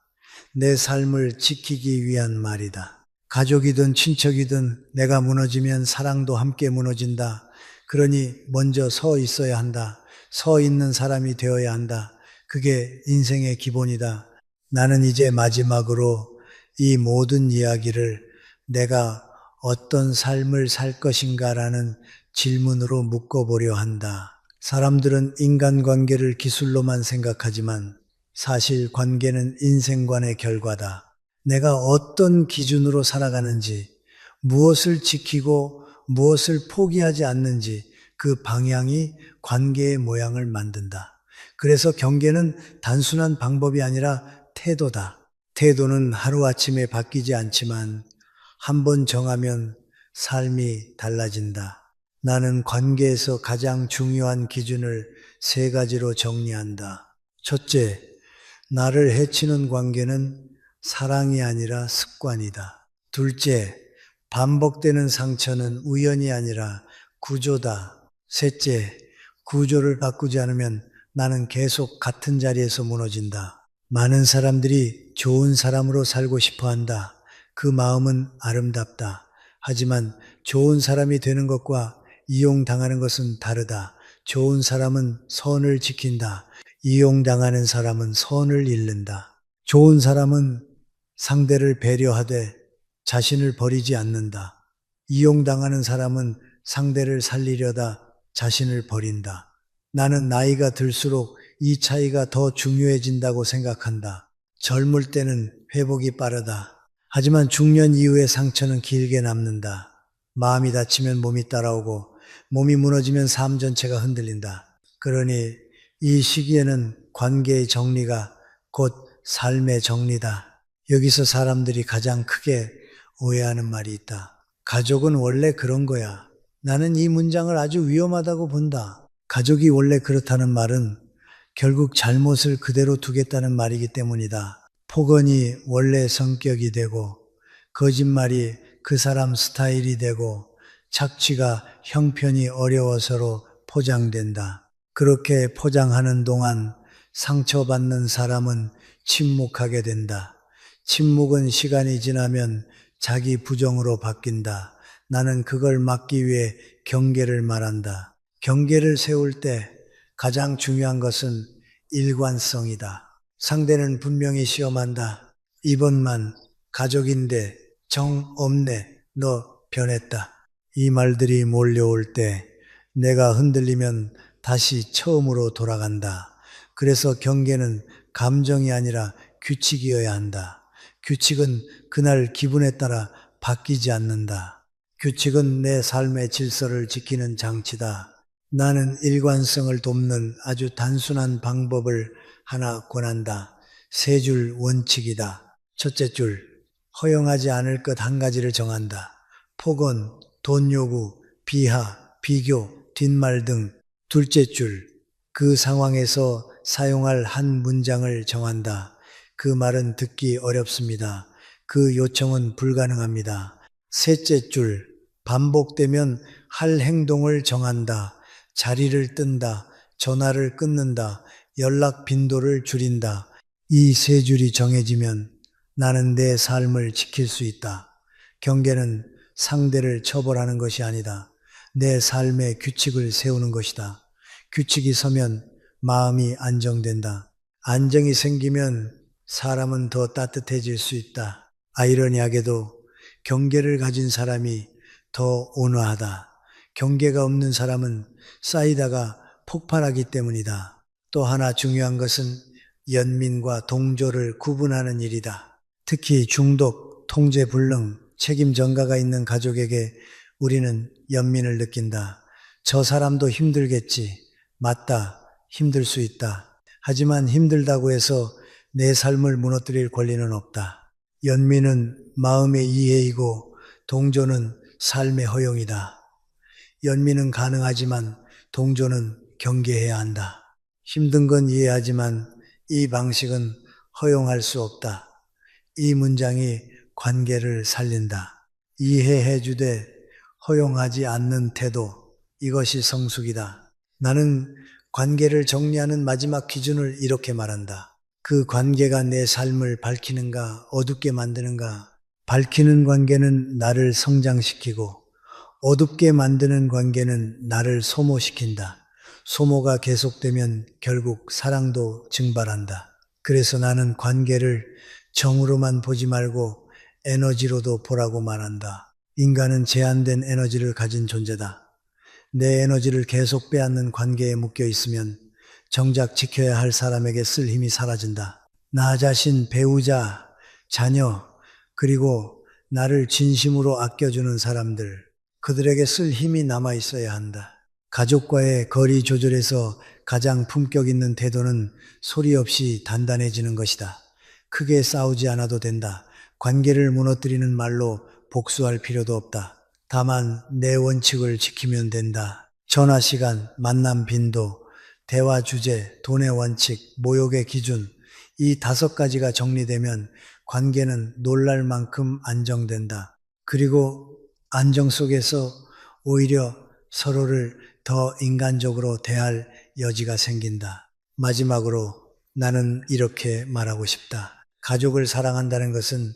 내 삶을 지키기 위한 말이다. 가족이든 친척이든 내가 무너지면 사랑도 함께 무너진다. 그러니 먼저 서 있어야 한다. 서 있는 사람이 되어야 한다. 그게 인생의 기본이다. 나는 이제 마지막으로 이 모든 이야기를 내가 어떤 삶을 살 것인가라는 질문으로 묶어보려 한다. 사람들은 인간관계를 기술로만 생각하지만 사실 관계는 인생관의 결과다. 내가 어떤 기준으로 살아가는지, 무엇을 지키고 무엇을 포기하지 않는지 그 방향이 관계의 모양을 만든다. 그래서 경계는 단순한 방법이 아니라 태도다. 태도는 하루아침에 바뀌지 않지만 한 번 정하면 삶이 달라진다. 나는 관계에서 가장 중요한 기준을 세 가지로 정리한다. 첫째, 나를 해치는 관계는 사랑이 아니라 습관이다. 둘째, 반복되는 상처는 우연이 아니라 구조다. 셋째, 구조를 바꾸지 않으면 나는 계속 같은 자리에서 무너진다. 많은 사람들이 좋은 사람으로 살고 싶어 한다. 그 마음은 아름답다. 하지만 좋은 사람이 되는 것과 이용당하는 것은 다르다. 좋은 사람은 선을 지킨다. 이용당하는 사람은 선을 잃는다. 좋은 사람은 상대를 배려하되 자신을 버리지 않는다. 이용당하는 사람은 상대를 살리려다 자신을 버린다. 나는 나이가 들수록 이 차이가 더 중요해진다고 생각한다. 젊을 때는 회복이 빠르다. 하지만 중년 이후의 상처는 길게 남는다. 마음이 다치면 몸이 따라오고 몸이 무너지면 삶 전체가 흔들린다. 그러니 이 시기에는 관계의 정리가 곧 삶의 정리다. 여기서 사람들이 가장 크게 오해하는 말이 있다. 가족은 원래 그런 거야. 나는 이 문장을 아주 위험하다고 본다. 가족이 원래 그렇다는 말은 결국 잘못을 그대로 두겠다는 말이기 때문이다. 폭언이 원래 성격이 되고 거짓말이 그 사람 스타일이 되고 착취가 형편이 어려워서로 포장된다. 그렇게 포장하는 동안 상처받는 사람은 침묵하게 된다. 침묵은 시간이 지나면 자기 부정으로 바뀐다. 나는 그걸 막기 위해 경계를 말한다. 경계를 세울 때 가장 중요한 것은 일관성이다. 상대는 분명히 시험한다. 이번만 가족인데 정 없네. 너 변했다. 이 말들이 몰려올 때 내가 흔들리면 다시 처음으로 돌아간다. 그래서 경계는 감정이 아니라 규칙이어야 한다. 규칙은 그날 기분에 따라 바뀌지 않는다. 규칙은 내 삶의 질서를 지키는 장치다. 나는 일관성을 돕는 아주 단순한 방법을 하나 권한다. 세 줄 원칙이다. 첫째 줄, 허용하지 않을 것 한 가지를 정한다. 폭언, 돈 요구, 비하, 비교, 뒷말 등. 둘째 줄, 그 상황에서 사용할 한 문장을 정한다. 그 말은 듣기 어렵습니다. 그 요청은 불가능합니다. 셋째 줄, 반복되면 할 행동을 정한다. 자리를 뜬다. 전화를 끊는다. 연락 빈도를 줄인다. 이 세 줄이 정해지면 나는 내 삶을 지킬 수 있다. 경계는 상대를 처벌하는 것이 아니다. 내 삶의 규칙을 세우는 것이다. 규칙이 서면 마음이 안정된다. 안정이 생기면 사람은 더 따뜻해질 수 있다. 아이러니하게도 경계를 가진 사람이 더 온화하다. 경계가 없는 사람은 쌓이다가 폭발하기 때문이다. 또 하나 중요한 것은 연민과 동조를 구분하는 일이다. 특히 중독, 통제 불능, 책임 전가가 있는 가족에게 우리는 연민을 느낀다. 저 사람도 힘들겠지. 맞다. 힘들 수 있다. 하지만 힘들다고 해서 내 삶을 무너뜨릴 권리는 없다. 연민은 마음의 이해이고 동조는 삶의 허용이다. 연민은 가능하지만 동조는 경계해야 한다. 힘든 건 이해하지만 이 방식은 허용할 수 없다. 이 문장이 관계를 살린다. 이해해 주되 허용하지 않는 태도. 이것이 성숙이다. 나는 관계를 정리하는 마지막 기준을 이렇게 말한다. 그 관계가 내 삶을 밝히는가, 어둡게 만드는가. 밝히는 관계는 나를 성장시키고, 어둡게 만드는 관계는 나를 소모시킨다. 소모가 계속되면 결국 사랑도 증발한다. 그래서 나는 관계를 정으로만 보지 말고 에너지로도 보라고 말한다. 인간은 제한된 에너지를 가진 존재다. 내 에너지를 계속 빼앗는 관계에 묶여 있으면 정작 지켜야 할 사람에게 쓸 힘이 사라진다. 나 자신, 배우자, 자녀, 그리고 나를 진심으로 아껴주는 사람들, 그들에게 쓸 힘이 남아 있어야 한다. 가족과의 거리 조절에서 가장 품격 있는 태도는 소리 없이 단단해지는 것이다. 크게 싸우지 않아도 된다. 관계를 무너뜨리는 말로 복수할 필요도 없다. 다만 내 원칙을 지키면 된다. 전화 시간, 만남 빈도, 대화 주제, 돈의 원칙, 모욕의 기준, 이 5가지가 정리되면 관계는 놀랄 만큼 안정된다. 그리고 안정 속에서 오히려 서로를 더 인간적으로 대할 여지가 생긴다. 마지막으로 나는 이렇게 말하고 싶다. 가족을 사랑한다는 것은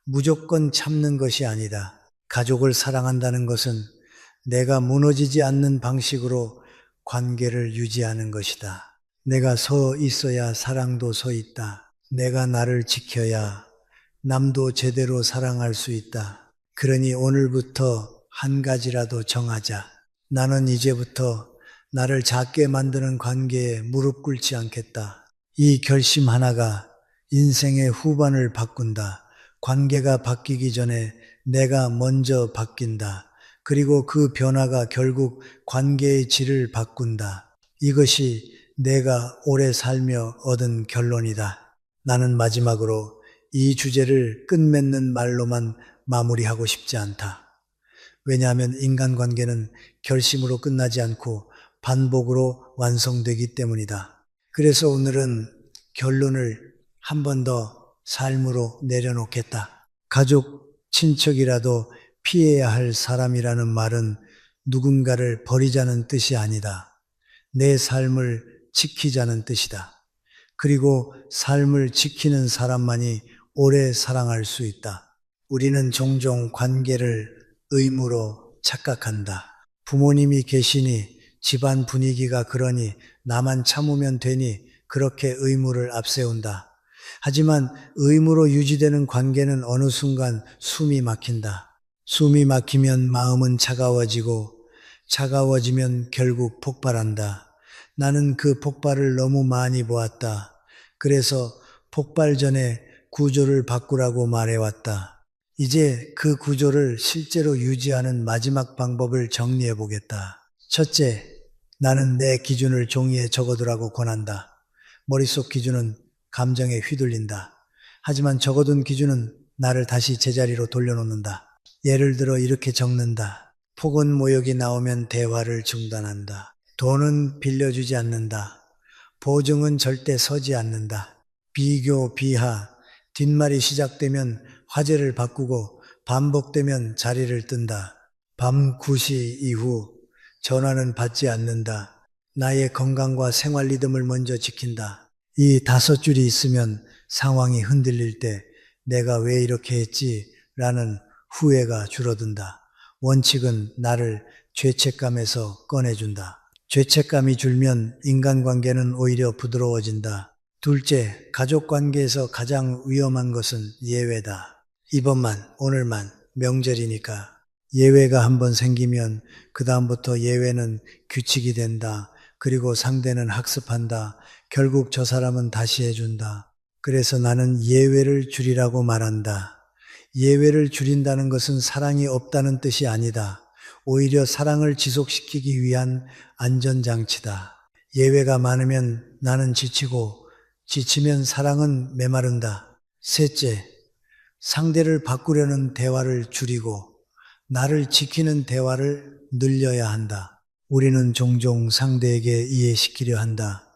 무조건 참는 것이 아니다. 가족을 사랑한다는 것은 내가 무너지지 않는 방식으로 관계를 유지하는 것이다. 내가 서 있어야 사랑도 서 있다. 내가 나를 지켜야 남도 제대로 사랑할 수 있다. 그러니 오늘부터 한 가지라도 정하자. 나는 이제부터 나를 작게 만드는 관계에 무릎 꿇지 않겠다. 이 결심 하나가 인생의 후반을 바꾼다. 관계가 바뀌기 전에 내가 먼저 바뀐다. 그리고 그 변화가 결국 관계의 질을 바꾼다. 이것이 내가 오래 살며 얻은 결론이다. 나는 마지막으로 이 주제를 끝맺는 말로만 마무리하고 싶지 않다. 왜냐하면 인간관계는 결심으로 끝나지 않고 반복으로 완성되기 때문이다. 그래서 오늘은 결론을 한 번 더 삶으로 내려놓겠다. 가족, 친척이라도 피해야 할 사람이라는 말은 누군가를 버리자는 뜻이 아니다. 내 삶을 지키자는 뜻이다. 그리고 삶을 지키는 사람만이 오래 사랑할 수 있다. 우리는 종종 관계를 의무로 착각한다. 부모님이 계시니, 집안 분위기가 그러니, 나만 참으면 되니 그렇게 의무를 앞세운다. 하지만 의무로 유지되는 관계는 어느 순간 숨이 막힌다. 숨이 막히면 마음은 차가워지고, 차가워지면 결국 폭발한다. 나는 그 폭발을 너무 많이 보았다. 그래서 폭발 전에 구조를 바꾸라고 말해왔다. 이제 그 구조를 실제로 유지하는 마지막 방법을 정리해 보겠다. 첫째, 나는 내 기준을 종이에 적어두라고 권한다. 머릿속 기준은 감정에 휘둘린다. 하지만 적어둔 기준은 나를 다시 제자리로 돌려놓는다. 예를 들어 이렇게 적는다. 폭언 모욕이 나오면 대화를 중단한다. 돈은 빌려주지 않는다. 보증은 절대 서지 않는다. 비교, 비하, 뒷말이 시작되면 화제를 바꾸고 반복되면 자리를 뜬다. 밤 9시 이후 전화는 받지 않는다. 나의 건강과 생활 리듬을 먼저 지킨다. 이 5줄이 있으면 상황이 흔들릴 때 내가 왜 이렇게 했지? 라는 후회가 줄어든다. 원칙은 나를 죄책감에서 꺼내준다. 죄책감이 줄면 인간관계는 오히려 부드러워진다. 둘째, 가족관계에서 가장 위험한 것은 예외다. 이번만, 오늘만, 명절이니까. 예외가 한번 생기면 그 다음부터 예외는 규칙이 된다. 그리고 상대는 학습한다. 결국 저 사람은 다시 해준다. 그래서 나는 예외를 줄이라고 말한다. 예외를 줄인다는 것은 사랑이 없다는 뜻이 아니다. 오히려 사랑을 지속시키기 위한 안전장치다. 예외가 많으면 나는 지치고, 지치면 사랑은 메마른다. 셋째, 상대를 바꾸려는 대화를 줄이고 나를 지키는 대화를 늘려야 한다. 우리는 종종 상대에게 이해시키려 한다.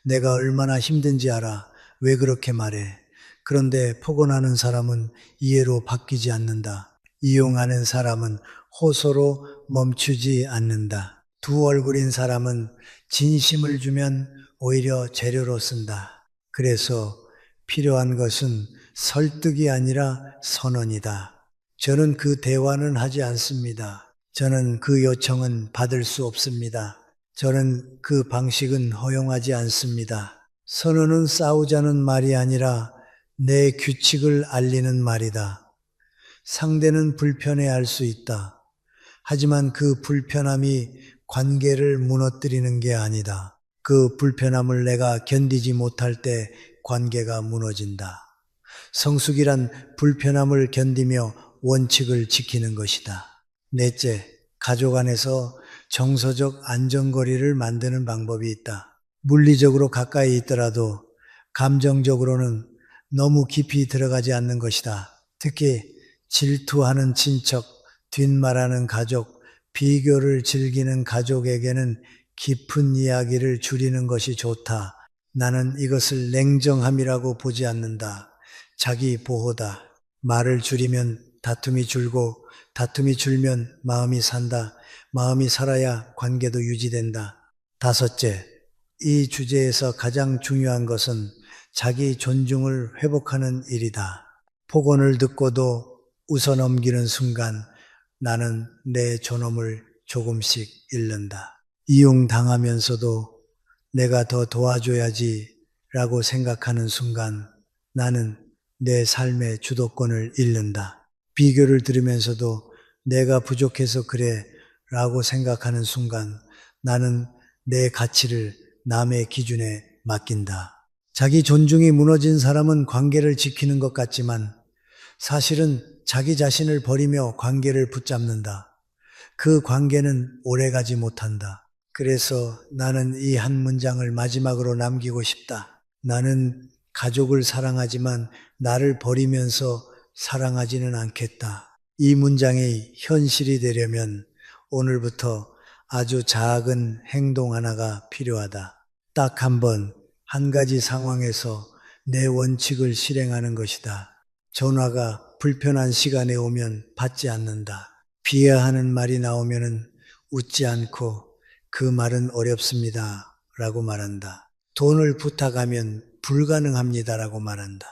내가 얼마나 힘든지 알아. 왜 그렇게 말해? 그런데 포곤하는 사람은 이해로 바뀌지 않는다. 이용하는 사람은 호소로 멈추지 않는다. 두 얼굴인 사람은 진심을 주면 오히려 재료로 쓴다. 그래서 필요한 것은 설득이 아니라 선언이다. 저는 그 대화는 하지 않습니다. 저는 그 요청은 받을 수 없습니다. 저는 그 방식은 허용하지 않습니다. 선언은 싸우자는 말이 아니라 내 규칙을 알리는 말이다. 상대는 불편해할 수 있다. 하지만 그 불편함이 관계를 무너뜨리는 게 아니다. 그 불편함을 내가 견디지 못할 때 관계가 무너진다. 성숙이란 불편함을 견디며 원칙을 지키는 것이다. 넷째, 가족 안에서 정서적 안전거리를 만드는 방법이 있다. 물리적으로 가까이 있더라도 감정적으로는 너무 깊이 들어가지 않는 것이다. 특히 질투하는 친척, 뒷말하는 가족, 비교를 즐기는 가족에게는 깊은 이야기를 줄이는 것이 좋다. 나는 이것을 냉정함이라고 보지 않는다. 자기 보호다. 말을 줄이면 다툼이 줄고 다툼이 줄면 마음이 산다. 마음이 살아야 관계도 유지된다. 다섯째, 이 주제에서 가장 중요한 것은 자기 존중을 회복하는 일이다. 폭언을 듣고도 웃어넘기는 순간 나는 내 존엄을 조금씩 잃는다. 이용당하면서도 내가 더 도와줘야지 라고 생각하는 순간 나는 내 삶의 주도권을 잃는다. 비교를 들으면서도 내가 부족해서 그래 라고 생각하는 순간 나는 내 가치를 남의 기준에 맡긴다. 자기 존중이 무너진 사람은 관계를 지키는 것 같지만 사실은 자기 자신을 버리며 관계를 붙잡는다. 그 관계는 오래가지 못한다. 그래서 나는 이 한 문장을 마지막으로 남기고 싶다. 나는 가족을 사랑하지만 나를 버리면서 사랑하지는 않겠다. 이 문장이 현실이 되려면 오늘부터 아주 작은 행동 하나가 필요하다. 딱 한 가지 상황에서 내 원칙을 실행하는 것이다. 전화가 불편한 시간에 오면 받지 않는다. 비하하는 말이 나오면 웃지 않고 그 말은 어렵습니다 라고 말한다. 돈을 부탁하면 불가능합니다 라고 말한다.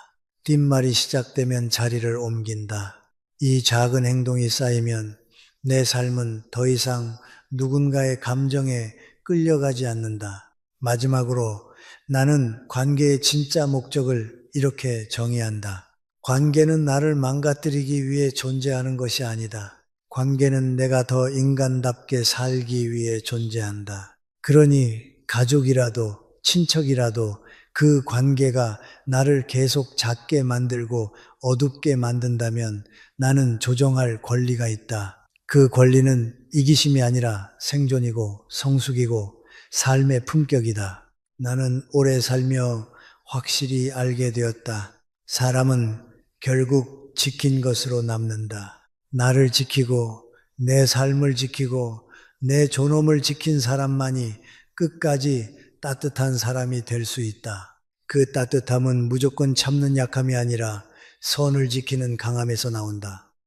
뒷말이 시작되면 자리를 옮긴다. 이 작은 행동이 쌓이면 내 삶은 더 이상 누군가의 감정에 끌려가지 않는다. 마지막으로 나는 관계의 진짜 목적을 이렇게 정의한다. 관계는 나를 망가뜨리기 위해 존재하는 것이 아니다. 관계는 내가 더 인간답게 살기 위해 존재한다. 그러니 가족이라도 친척이라도 그 관계가 나를 계속 작게 만들고 어둡게 만든다면 나는 조정할 권리가 있다. 그 권리는 이기심이 아니라 생존이고 성숙이고 삶의 품격이다. 나는 오래 살며 확실히 알게 되었다. 사람은 결국 지킨 것으로 남는다. 나를 지키고 내 삶을 지키고 내 존엄을 지킨 사람만이 끝까지 따뜻한 사람이 될 수 있다. 그 따뜻함은 무조건 참는 약함이 아니라 선을 지키는 강함에서 나온다.